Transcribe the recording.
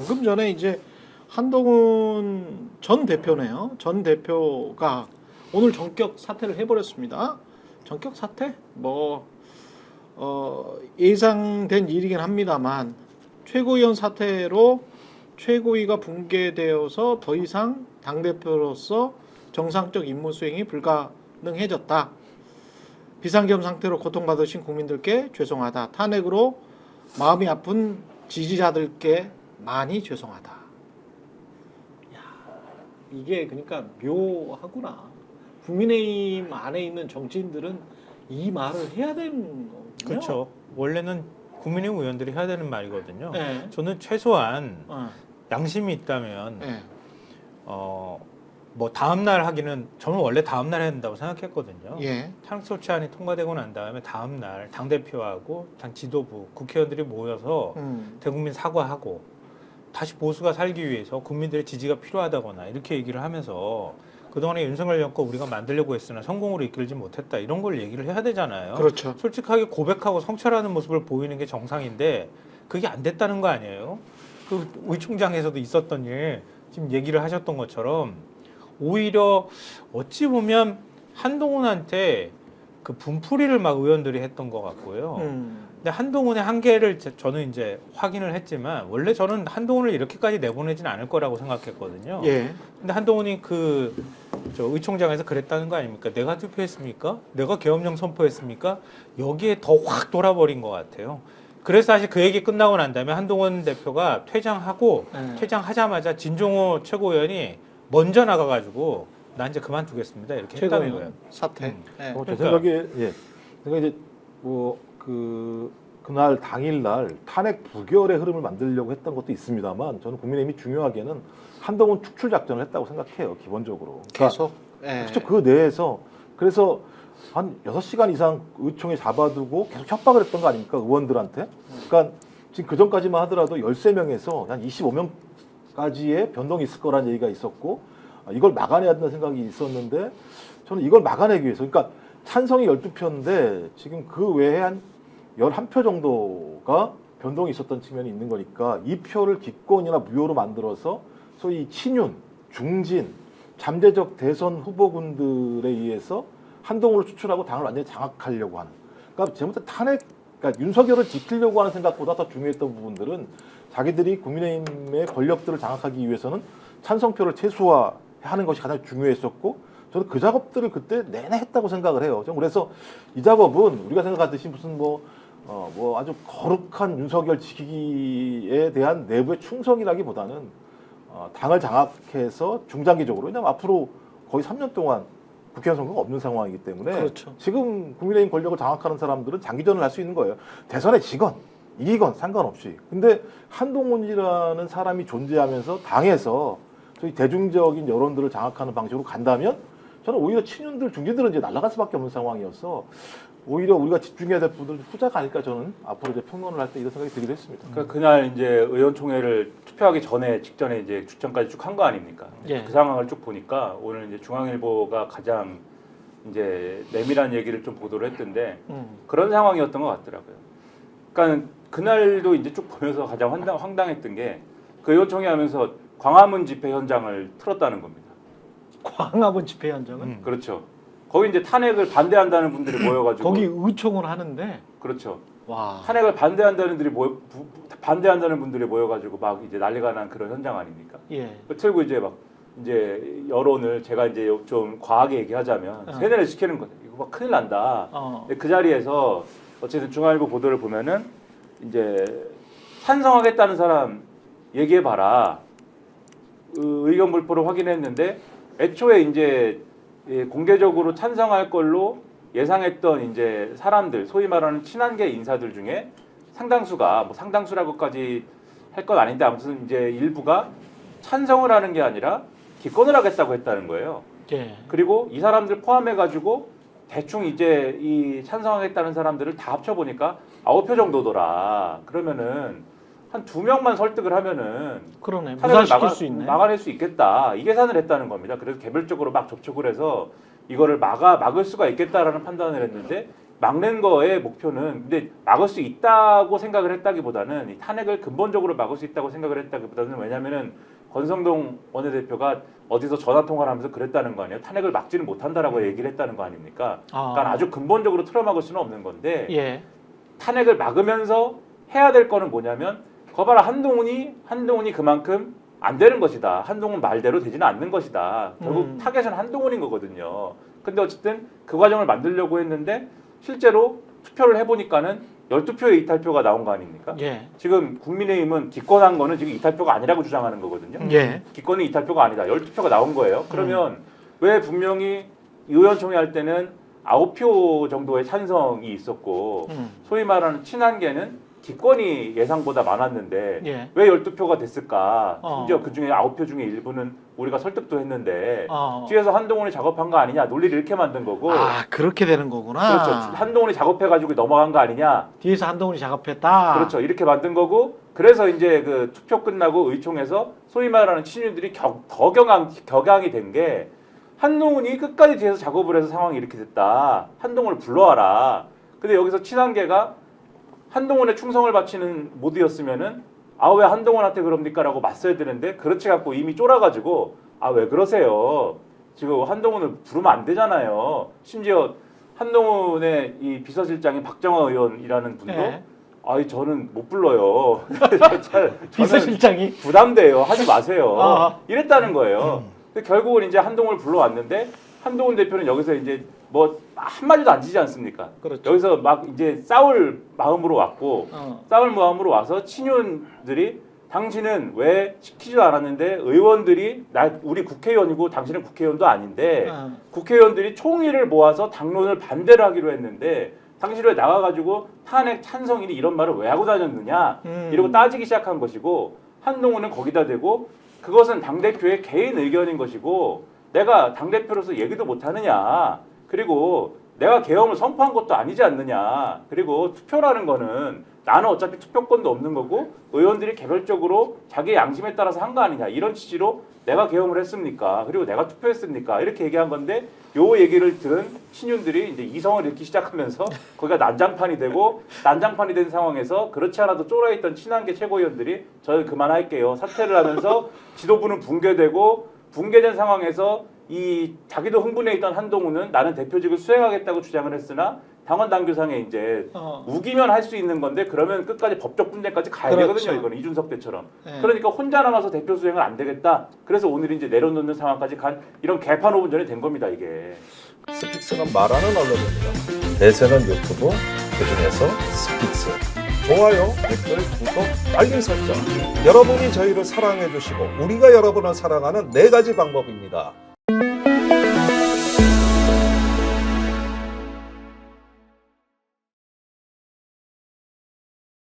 방금 전에 이제 한동훈 전 대표네요. 전 대표가 오늘 전격 사퇴를 해버렸습니다. 전격 사퇴? 예상된 일이긴 합니다만 최고위원 사퇴로 최고위가 붕괴되어서 더 이상 당대표로서 정상적 임무 수행이 불가능해졌다. 비상겸 상태로 고통받으신 국민들께 죄송하다. 탄핵으로 마음이 아픈 지지자들께 많이 죄송하다. 야, 이게 그러니까 묘하구나. 국민의힘 안에 있는 정치인들은 이 말을 해야 되는 거군요. 그렇죠. 원래는 국민의힘 의원들이 해야 되는 말이거든요. 네. 저는 최소한 어. 양심이 있다면 네. 뭐 다음 날 하기는 저는 원래 다음 날 해야 된다고 생각했거든요. 예. 탄핵소추안이 통과되고 난 다음에 다음 날 당 대표하고 당 지도부, 국회의원들이 모여서 대국민 사과하고 다시 보수가 살기 위해서 국민들의 지지가 필요하다거나 이렇게 얘기를 하면서 그동안에 윤석열 정권 우리가 만들려고 했으나 성공으로 이끌지 못했다 이런 걸 얘기를 해야 되잖아요. 그렇죠. 솔직하게 고백하고 성찰하는 모습을 보이는 게 정상인데 그게 안 됐다는 거 아니에요? 그 의총장에서도 있었던 일 지금 얘기를 하셨던 것처럼 오히려 어찌 보면 한동훈한테 그 분풀이를 막 의원들이 했던 것 같고요. 근데 한동훈의 한계를 저는 이제 확인을 했지만 원래 저는 한동훈을 이렇게까지 내보내진 않을 거라고 생각했거든요. 예. 근데 한동훈이 저 의총장에서 그랬다는 거 아닙니까? 내가 투표했습니까? 내가 계엄령 선포했습니까? 여기에 더 확 돌아버린 것 같아요. 그래서 사실 그 얘기 끝나고 난 다음에 한동훈 대표가 퇴장하고 퇴장하자마자 진종호 최고위원이 먼저 나가가지고 나 이제 그만두겠습니다 이렇게 했다는 거예요. 사퇴. 예. 제 생각에 제가 이제 그날 당일날 탄핵 부결의 흐름을 만들려고 했던 것도 있습니다만 저는 국민의힘이 중요하게는 한동훈 축출 작전을 했다고 생각해요. 기본적으로. 계속. 예. 그렇죠. 그 내에서 그래서 한 6시간 이상 의총에 잡아두고 계속 협박을 했던 거 아닙니까? 의원들한테. 그러니까 지금 그 전까지만 하더라도 13명에서 한 25명까지의 변동이 있을 거라는 얘기가 있었고 이걸 막아내야 된다는 생각이 있었는데 저는 이걸 막아내기 위해서 그러니까 찬성이 12표인데 지금 그 외에 한 11표 정도가 변동이 있었던 측면이 있는 거니까 이 표를 기권이나 무효로 만들어서 소위 친윤, 중진, 잠재적 대선 후보군들에 의해서 한동훈을 추출하고 당을 완전히 장악하려고 하는. 그러니까 제목부터 탄핵, 그러니까 윤석열을 지키려고 하는 생각보다 더 중요했던 부분들은 자기들이 국민의힘의 권력들을 장악하기 위해서는 찬성표를 최소화하는 것이 가장 중요했었고 저는 그 작업들을 그때 내내 했다고 생각을 해요. 그래서 이 작업은 우리가 생각하듯이 무슨 아주 거룩한 윤석열 지키기에 대한 내부의 충성이라기보다는 당을 장악해서 중장기적으로 왜냐하면 앞으로 거의 3년 동안 국회의원 선거가 없는 상황이기 때문에 그렇죠. 지금 국민의힘 권력을 장악하는 사람들은 장기전을 할 수 있는 거예요. 대선에 지건 이기건 상관없이. 근데 한동훈이라는 사람이 존재하면서 당에서 저희 대중적인 여론들을 장악하는 방식으로 간다면 저는 오히려 친윤들, 중진들은 이제 날아갈 수밖에 없는 상황이어서 오히려 우리가 집중해야 될 부분들은 후자가 아닐까 저는 앞으로 이제 평론을 할 때 이런 생각이 들기도 했습니다. 그러니까 그날 이제 의원총회를 투표하기 직전에 이제 출전까지 쭉 한 거 아닙니까? 예. 그 상황을 쭉 보니까 오늘 이제 중앙일보가 가장 이제 내밀한 얘기를 좀 보도를 했던데 그런 상황이었던 것 같더라고요. 그러니까 그날도 이제 쭉 보면서 가장 황당했던 게 그 의원총회 하면서 광화문 집회 현장을 틀었다는 겁니다. 광화문 집회 현장은 그렇죠. 거기 이제 탄핵을 반대한다는 분들이 모여가지고 거기 의총을 하는데 그렇죠. 와. 탄핵을 반대한다는 분들이 모여가지고 막 이제 난리가 난 그런 현장 아닙니까? 예. 틀고 이제 여론을 제가 이제 좀 과하게 얘기하자면 세뇌를 시키는 거예요. 이거 막 큰일 난다. 근데 그 자리에서 어쨌든 중앙일보 보도를 보면은 이제 찬성하겠다는 사람 얘기해봐라. 의견 불포를 확인했는데 애초에 이제 공개적으로 찬성할 걸로 예상했던 이제 사람들, 소위 말하는 친한계 인사들 중에 상당수가 상당수라고까지 할 건 아닌데 아무튼 이제 일부가 찬성을 하는 게 아니라 기권을 하겠다고 했다는 거예요. 예. 그리고 이 사람들 포함해가지고 대충 이제 이 찬성하겠다는 사람들을 다 합쳐보니까 9표 정도더라. 그러면은 한 2명만 설득을 하면은 그러네. 탄핵을 무산시킬 수 있네. 막아낼 수 있겠다. 이 계산을 했다는 겁니다. 그래서 개별적으로 막 접촉을 해서 이거를 막을 수가 있겠다라는 판단을 했는데 막는 거의 목표는 근데 막을 수 있다고 생각을 했다기보다는 이 탄핵을 근본적으로 막을 수 있다고 생각을 했다기보다는 왜냐하면은 권성동 원내대표가 어디서 전화 통화를 하면서 그랬다는 거 아니에요? 탄핵을 막지는 못한다라고 얘기를 했다는 거 아닙니까? 그러니까 아주 근본적으로 틀어막을 수는 없는 건데 예. 탄핵을 막으면서 해야 될 거는 뭐냐면 거봐라 한동훈이 그만큼 안 되는 것이다. 한동훈 말대로 되지는 않는 것이다. 결국 타겟은 한동훈인 거거든요. 근데 어쨌든 그 과정을 만들려고 했는데 실제로 투표를 해보니까는 12표의 이탈표가 나온 거 아닙니까? 예. 지금 국민의힘은 기권한 거는 지금 이탈표가 아니라고 주장하는 거거든요. 예. 기권은 이탈표가 아니다. 12표가 나온 거예요. 그러면 왜 분명히 의원총회 할 때는 9표 정도의 찬성이 있었고 소위 말하는 친한계는 기권이 예상보다 많았는데 예. 왜 12표가 됐을까? 어. 심지어 그중에 9표 중에 일부는 우리가 설득도 했는데 어. 뒤에서 한동훈이 작업한 거 아니냐 논리를 이렇게 만든 거고 아, 그렇게 되는 거구나. 그렇죠. 한동훈이 작업해가지고 넘어간 거 아니냐 뒤에서 한동훈이 작업했다. 그렇죠. 이렇게 만든 거고 그래서 이제 그 투표 끝나고 의총에서 소위 말하는 친윤들이 더 격양이 된 게 한동훈이 끝까지 뒤에서 작업을 해서 상황이 이렇게 됐다. 한동훈을 불러와라. 근데 여기서 친한계가 한동훈의 충성을 바치는 모드였으면은 아 왜 한동훈한테 그럽니까라고 맞서야 되는데 그렇지 갖고 이미 쫄아가지고 아 왜 그러세요? 지금 한동훈을 부르면 안 되잖아요. 심지어 한동훈의 이 비서실장인 박정화 의원이라는 분도 네. 아이 저는 못 불러요. 비서실장이 부담돼요. 하지 마세요. 아. 이랬다는 거예요. 근데 결국은 이제 한동훈을 불러왔는데 한동훈 대표는 여기서 이제 뭐 한마디도 안 지지 않습니까? 그렇죠. 여기서 막 이제 싸울 마음으로 왔고 싸울 마음으로 와서 친윤들이 당신은 왜 시키지도 않았는데 의원들이 우리 국회의원이고 당신은 국회의원도 아닌데 국회의원들이 총의를 모아서 당론을 반대를 하기로 했는데 당신 왜 나가가지고 탄핵 찬성이니 이런 말을 왜 하고 다녔느냐 이러고 따지기 시작한 것이고 한동훈은 거기다 대고 그것은 당대표의 개인 의견인 것이고 내가 당대표로서 얘기도 못하느냐 그리고 내가 계엄을 선포한 것도 아니지 않느냐 그리고 투표라는 거는 나는 어차피 투표권도 없는 거고 의원들이 개별적으로 자기의 양심에 따라서 한 거 아니냐 이런 취지로 내가 계엄을 했습니까 그리고 내가 투표했습니까 이렇게 얘기한 건데 요 얘기를 들은 친윤들이 이제 이성을 잃기 시작하면서 거기가 난장판이 되고 난장판이 된 상황에서 그렇지 않아도 쫄아있던 친한계 최고위원들이 저는 그만할게요 사퇴를 하면서 지도부는 붕괴되고 붕괴된 상황에서 이 자기도 흥분해 있던 한동훈은 나는 대표직을 수행하겠다고 주장을 했으나 당원 당규상에 이제 우기면 할 수 있는 건데 그러면 끝까지 법적 분쟁까지 가야 그렇죠. 되거든요. 이거는 이준석 때처럼. 네. 그러니까 혼자 남아서 대표 수행을 안 되겠다. 그래서 오늘 이제 내려놓는 상황까지 간 이런 개판 오분전이 된 겁니다. 이게. 스픽스는 말하는 언론입니다. 대세는 유튜브, 그중에서 스픽스. 좋아요, 댓글, 구독, 알림 설정. 여러분이 저희를 사랑해 주시고 우리가 여러분을 사랑하는 4가지 방법입니다.